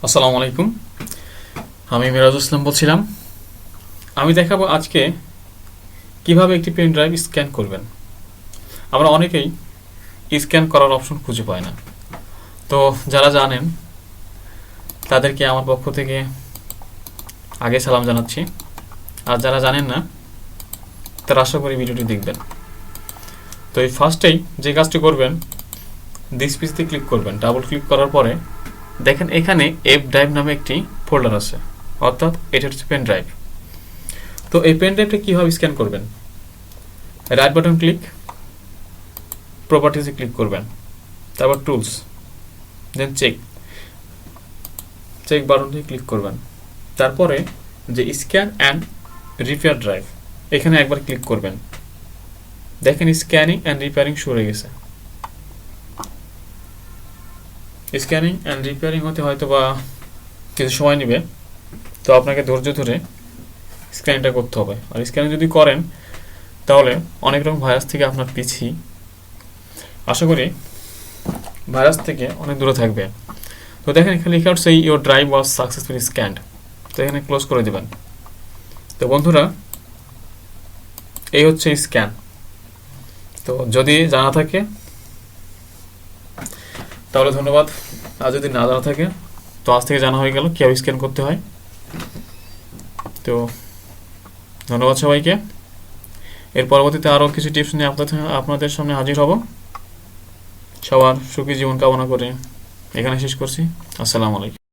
আসসালামু আলাইকুম। আমি মিরাজুল ইসলাম বলছিলাম। আমি দেখাবো আজকে কিভাবে একটি পেন ড্রাইভ স্ক্যান করবেন। আমরা অনেকেই স্ক্যান করার অপশন খুঁজে পাই না। তো যারা জানেন তাদেরকে আমার পক্ষ থেকে আগে সালাম জানাচ্ছি। আর যারা জানেন না তারা আশা করি ভিডিওটি দেখবেন। তো এই ফার্স্টেই যে কাজটি করবেন, দিস পিসতে ক্লিক করবেন। ডাবল ক্লিক করার পরে দেখেন এখানে এফ ড্রাইভ নামে একটি ফোল্ডার আছে, অর্থাৎ এটা হচ্ছে পেন ড্রাইভ। তো এই পেন ড্রাইভটা কীভাবে স্ক্যান করবেন, রাইট বাটন ক্লিক, প্রপার্টিজে ক্লিক করবেন, তারপর টুলস, দেন চেক বাটনটি ক্লিক করবেন। তারপরে যে স্ক্যান অ্যান্ড রিপেয়ার ড্রাইভ এখানে একবার ক্লিক করবেন। দেখেন স্ক্যানিং অ্যান্ড রিপেয়ারিং শুরু হয়ে গেছে। স্ক্যানিং অ্যান্ড রিপেয়ারিং হতে হয়তো বা কিছু সময় নেবে, তো আপনাকে ধৈর্য ধরে স্ক্যানিংটা করতে হবে। আর স্ক্যানিং যদি করেন তাহলে অনেক রকম ভাইরাস থেকে আপনার পিছিয়ে আশা করি ভাইরাস থেকে অনেক দূরে থাকবে। তো দেখেন এখানে লেখা হচ্ছে your drive was successfully scanned. তো এখানে ক্লোজ করে দেবেন। তো বন্ধুরা, এই হচ্ছে স্ক্যান। তো যদি জানা থাকে তাহলে ধন্যবাদ, আর যদি না জানা থাকে তো আজ থেকে জানা হয়ে গেল কীভাবে স্ক্যান করতে হয়। তো ধন্যবাদ সবাইকে। এর পরবর্তীতে আরও কিছু টিপস নিয়ে আপনাদের সামনে হাজির হব। সবার সুখী জীবন কামনা করে এখানে শেষ করছি। আসসালামু আলাইকুম।